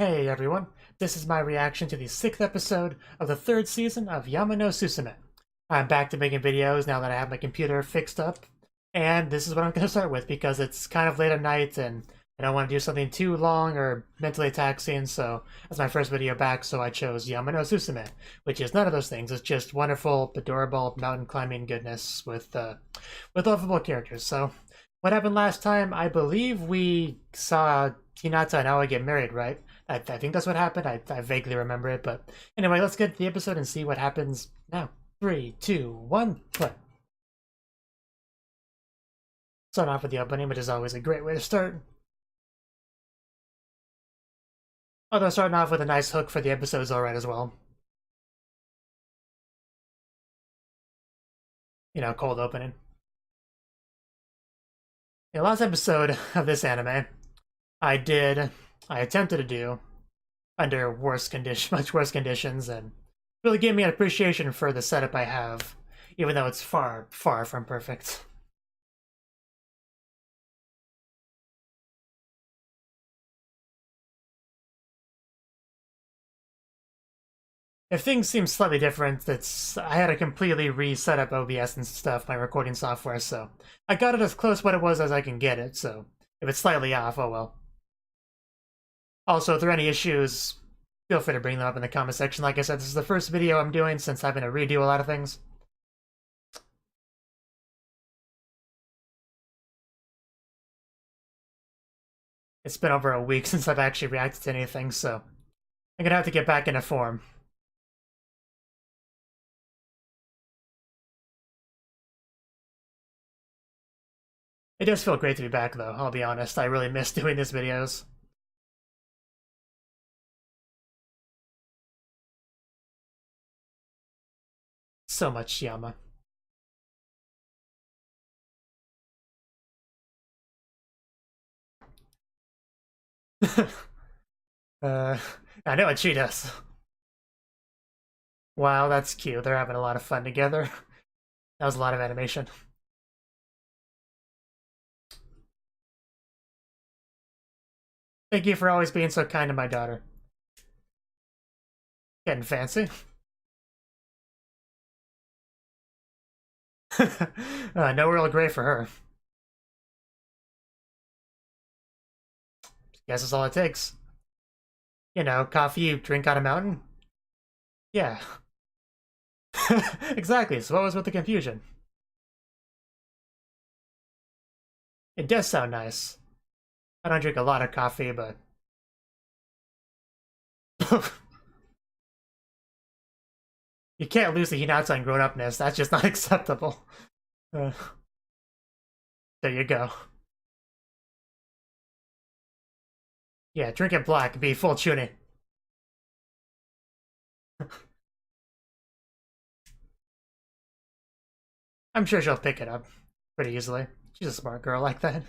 Hey everyone, this is my reaction to the 6th episode of the 3rd season of Yama no Susume. I'm back to making videos now that I have my computer fixed up, and this is what I'm going to start with because it's kind of late at night and I don't want to do something too long or mentally taxing, so that's my first video back, so I chose Yama no Susume, which is none of those things. It's just wonderful, adorable mountain climbing goodness with lovable characters. So, what happened last time? I believe we saw Hinata and Aoi get married, right? I think that's what happened. I vaguely remember it, but anyway, let's get to the episode and see what happens now. 3, 2, 1, play. Start off with the opening, which is always a great way to start. Although starting off with a nice hook for the episode is alright as well. You know, cold opening. The last episode of this anime, I attempted to do under much worse conditions, and really gave me an appreciation for the setup I have, even though it's far, far from perfect. If things seem slightly different, I had to completely reset up OBS and stuff, my recording software, so I got it as close what it was as I can get it, so if it's slightly off, oh well. Also, if there are any issues, feel free to bring them up in the comment section. Like I said, this is the first video I'm doing since having to redo a lot of things. It's been over a week since I've actually reacted to anything, so I'm gonna have to get back into form. It does feel great to be back, though, I'll be honest. I really miss doing these videos. So much Yama. I know what she does. Wow, that's cute. They're having a lot of fun together. That was a lot of animation. Thank you for always being so kind to my daughter. Getting fancy. No Earl Grey for her. Guess that's all it takes. You know, coffee you drink on a mountain? Yeah. Exactly, so what was with the confusion? It does sound nice. I don't drink a lot of coffee, but... You can't lose the Hinata and grown-upness, that's just not acceptable. There you go. Yeah, drink it black, be full tuning. I'm sure she'll pick it up pretty easily. She's a smart girl like that.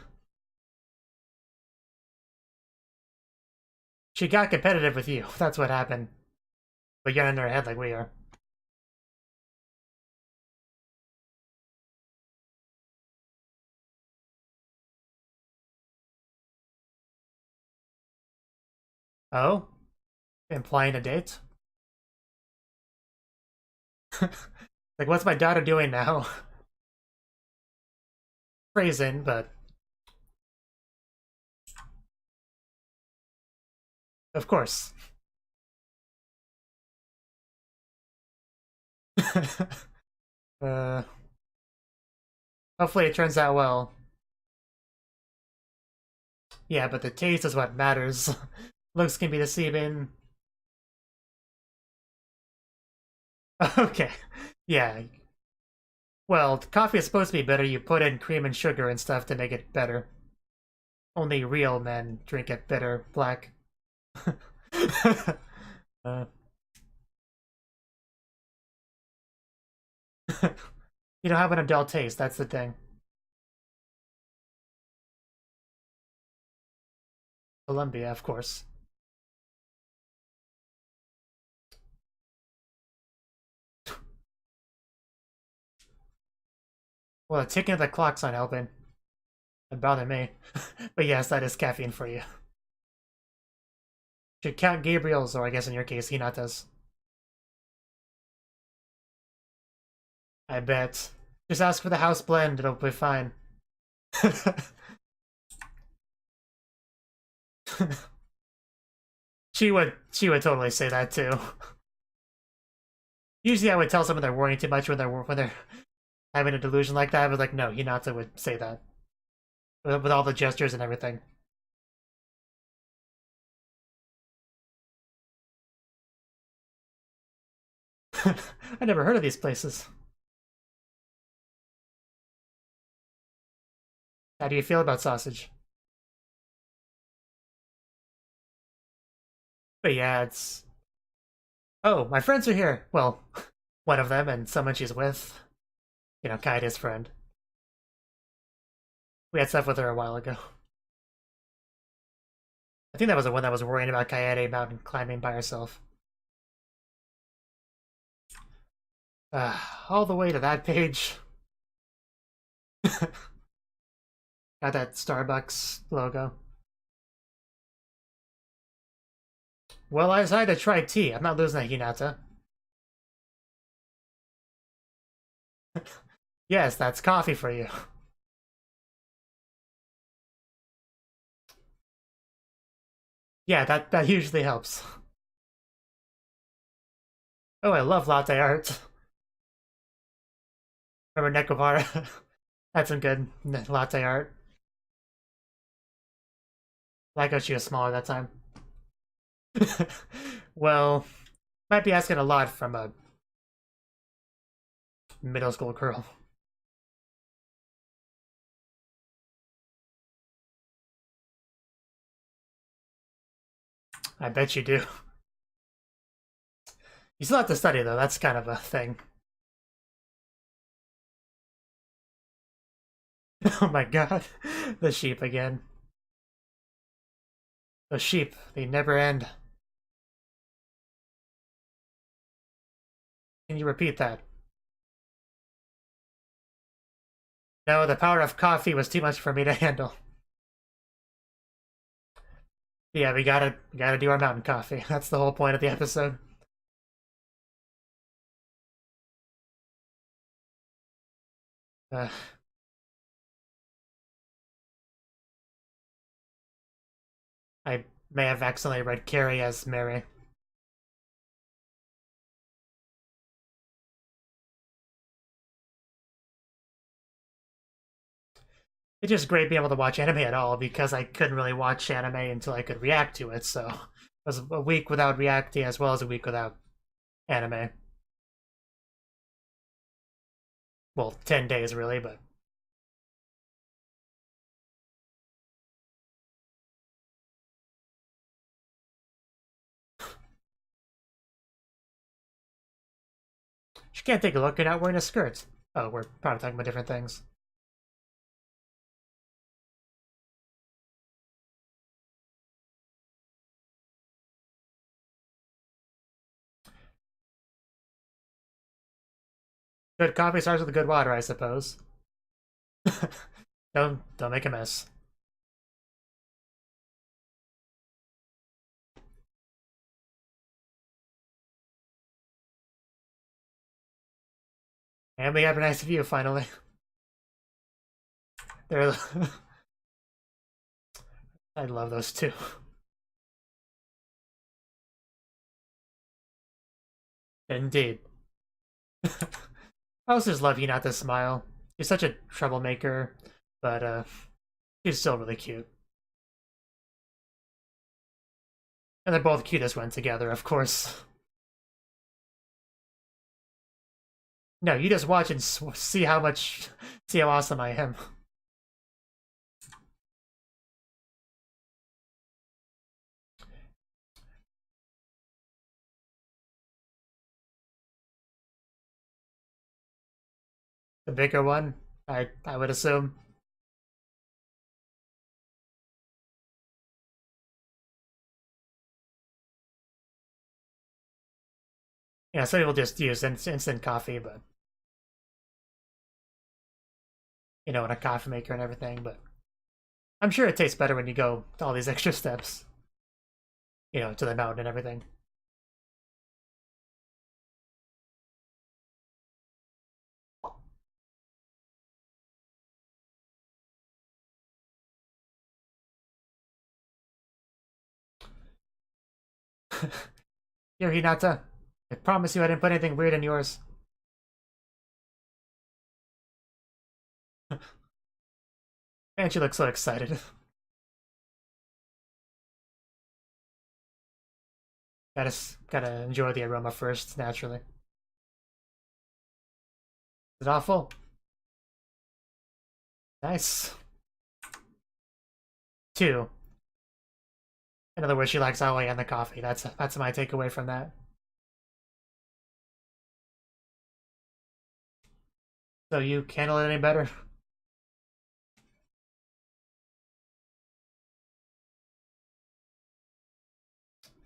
She got competitive with you, that's what happened. But you're in her head like we are. Oh? Implying a date? Like, what's my daughter doing now? Phrasing, but... Of course. uh... Hopefully it turns out well. Yeah, but the taste is what matters. Looks can be deceiving. Okay. Yeah. Well, coffee is supposed to be better. You put in cream and sugar and stuff to make it better. Only real men drink it bitter, black. uh. You don't have an adult taste, that's the thing. Colombia, of course. Well, the ticking of the clock's not helping. It bothered me. But yes, that is caffeine for you. Should count Gabriel's, or I guess in your case, Hinata's. I bet. Just ask for the house blend, it'll be fine. She would totally say that too. Usually I would tell someone they're worrying too much when they're having a delusion like that, but like no, Hinata would say that. With all the gestures and everything. I never heard of these places. How do you feel about sausage? But yeah, it's... Oh, my friends are here! Well, one of them and someone she's with. You know, Kaide's friend. We had stuff with her a while ago. I think that was the one that was worrying about Kaede mountain climbing by herself. All the way to that page. Got that Starbucks logo. Well, I decided to try tea. I'm not losing that, Hinata. Yes, that's coffee for you. Yeah, that usually helps. Oh, I love latte art. Remember Nekobara? Had some good latte art. Like how she was smaller that time. Well, might be asking a lot from a middle school girl. I bet you do. You still have to study, though. That's kind of a thing. Oh my god. The sheep again. The sheep. They never end. Can you repeat that? No, the power of coffee was too much for me to handle. Yeah, we gotta do our mountain coffee. That's the whole point of the episode. Uh, I may have accidentally read Carrie as Mary. It's just great being able to watch anime at all because I couldn't really watch anime until I could react to it, so it was a week without reacting as well as a week without anime. Well, 10 days really, but... She can't take a look, you're not wearing a skirt. Oh, we're probably talking about different things. Good coffee starts with good water, I suppose. Don't make a mess. And we have a nice view, finally. They're... I love those two. Indeed. I also just love Hinata's smile. She's such a troublemaker, but she's still really cute. And they're both cute as when together, of course. No, you just watch and see how awesome I am. The bigger one, I would assume. Yeah, some people just use instant coffee, but you know, in a coffee maker and everything, but I'm sure it tastes better when you go to all these extra steps. you know, to the mountain and everything. Here, Hinata. I promise you I didn't put anything weird in yours. And she looks so excited. Gotta enjoy the aroma first, naturally. Is it awful? Nice. 2. In other words, she likes Aoi and the coffee. That's my takeaway from that. So you can't handle it any better?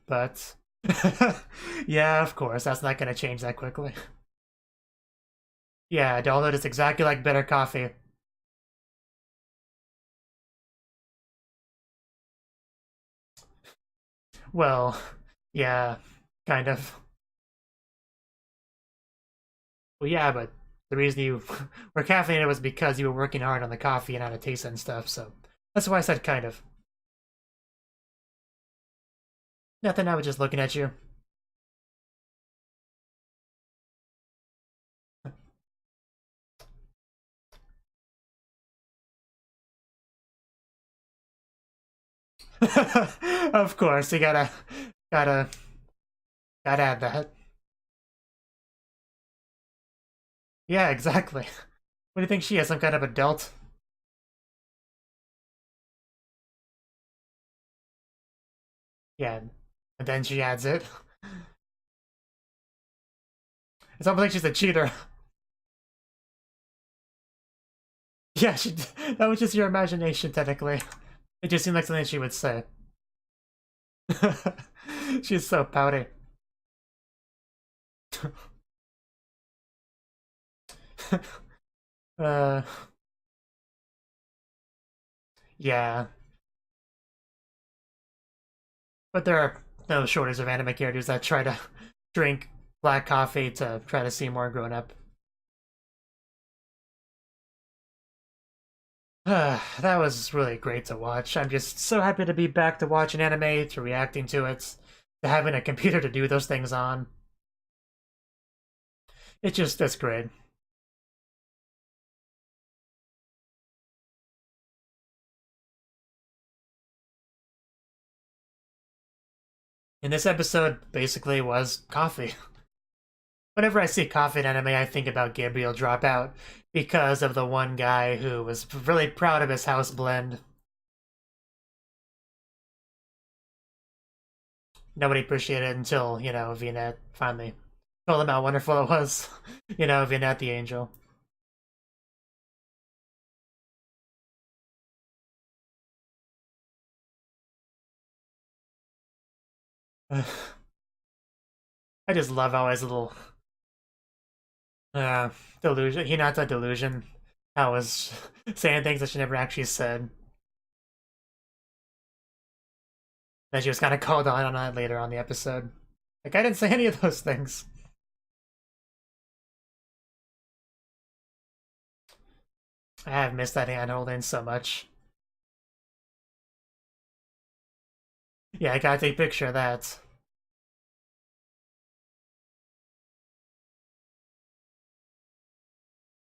But yeah, of course, that's not gonna change that quickly. Yeah, although it's exactly like bitter coffee. Well, yeah, kind of. Well, yeah, but the reason you were caffeinated was because you were working hard on the coffee and how to taste it and stuff, so that's why I said kind of. Nothing, I was just looking at you. Of course, you gotta add that. Yeah, exactly. What do you think she is? Some kind of adult? Yeah, and then she adds it. It's almost like she's a cheater. Yeah, that was just your imagination, technically. It just seemed like something she would say. She's so pouty. uh, yeah. But there are no shortage of anime characters that try to drink black coffee to try to seem more grown up. That was really great to watch. I'm just so happy to be back to watching anime, to reacting to it, to having a computer to do those things on. That's great. And this episode basically was coffee. Whenever I see coffee in anime, I think about Gabriel Dropout because of the one guy who was really proud of his house blend. Nobody appreciated it until, you know, Vignette finally told him how wonderful it was. You know, Vignette the angel. I just love how his little delusion, Hinata delusion, how was saying things that she never actually said. Then she was kind of called on that later on the episode. Like, I didn't say any of those things. I have missed that hand holding so much. Yeah, I gotta take a picture of that.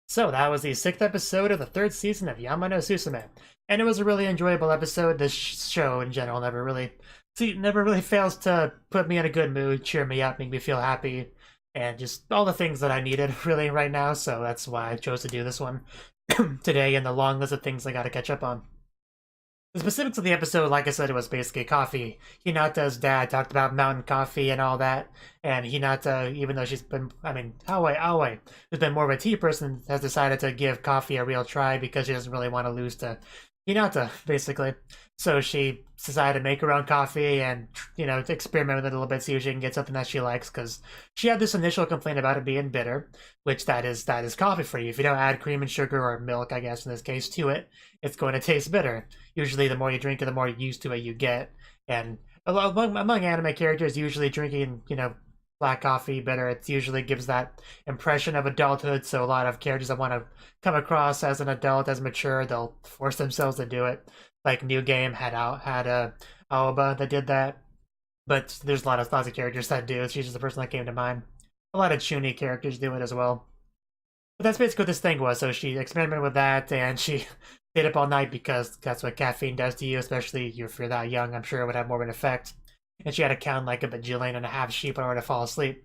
So that was the 6th episode of the 3rd season of Yama no Susume. And it was a really enjoyable episode. This show in general never really fails to put me in a good mood, cheer me up, make me feel happy, and just all the things that I needed really right now, so that's why I chose to do this one today in the long list of things I gotta catch up on. The specifics of the episode, like I said, it was basically coffee. Hinata's dad talked about mountain coffee and all that, and Hinata, even though she's been, Aoi, who's been more of a tea person, has decided to give coffee a real try because she doesn't really want to lose to Hinata, basically. So she decided to make her own coffee and, you know, experiment with it a little bit, see if she can get something that she likes, because she had this initial complaint about it being bitter, which that is coffee for you. If you don't add cream and sugar, or milk, I guess in this case, to it, it's going to taste bitter. Usually the more you drink it, the more used to it you get. And among anime characters, usually drinking, black coffee bitter, it usually gives that impression of adulthood. So a lot of characters that want to come across as an adult, as mature, they'll force themselves to do it. Like New Game had a Aoba that did that, but there's lots of characters that do. She's just the person that came to mind. A lot of Chuny characters do it as well. But that's basically what this thing was. So she experimented with that, and she stayed up all night because that's what caffeine does to you, especially if you're that young. I'm sure it would have more of an effect. And she had to count like a bajillion and a half sheep in order to fall asleep.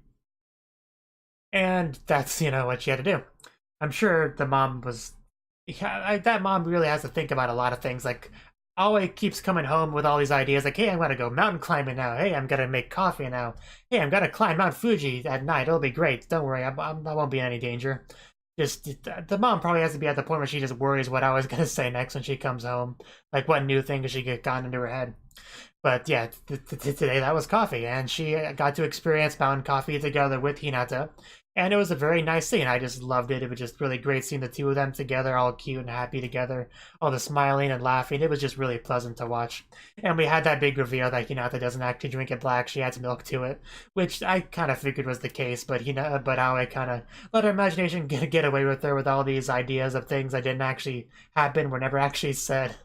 And that's, what she had to do. I'm sure the mom was... that mom really has to think about a lot of things. Like, Aoi keeps coming home with all these ideas, like, hey, I'm gonna go mountain climbing now. Hey, I'm gonna make coffee now. Hey, I'm gonna climb Mount Fuji at night. It'll be great. Don't worry, I won't be in any danger. Just, the mom probably has to be at the point where she just worries what Aoi's gonna say next when she comes home. Like, what new thing does she get gotten into her head? But yeah, today that was coffee, and she got to experience mountain coffee together with Hinata, and it was a very nice scene. I just loved it. It was just really great seeing the two of them together, all cute and happy together, all the smiling and laughing. It was just really pleasant to watch. And we had that big reveal that Hinata doesn't actually drink it black. She adds milk to it, which I kind of figured was the case, but Aoi kind of let her imagination get away with her with all these ideas of things that didn't actually happen, were never actually said.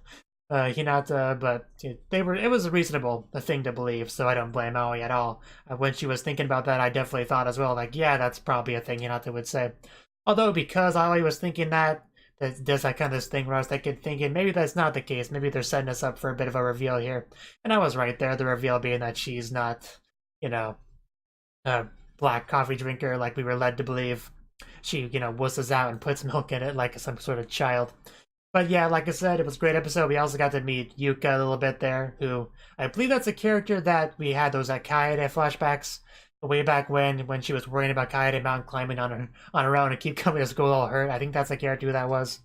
Hinata, but it was reasonable, a thing to believe, so I don't blame Aoi at all. When she was thinking about that, I definitely thought as well, like, yeah, that's probably a thing Hinata would say. Although, because Aoi was thinking that, there's that kind of this thing where I was thinking, maybe that's not the case, maybe they're setting us up for a bit of a reveal here. And I was right there, the reveal being that she's not, a black coffee drinker like we were led to believe. She, wusses out and puts milk in it like some sort of child. But yeah, like I said, it was a great episode. We also got to meet Yuka a little bit there, who I believe that's a character that we had those Kaede flashbacks way back when she was worrying about Kaede mountain climbing on her own and keep coming to school all hurt. I think that's the character who that was.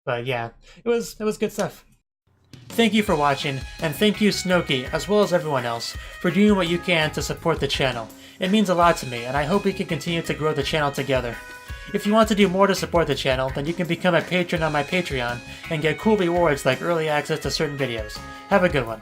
But yeah, it was good stuff. Thank you for watching, and thank you Cnouki, as well as everyone else, for doing what you can to support the channel. It means a lot to me, and I hope we can continue to grow the channel together. If you want to do more to support the channel, then you can become a patron on my Patreon and get cool rewards like early access to certain videos. Have a good one.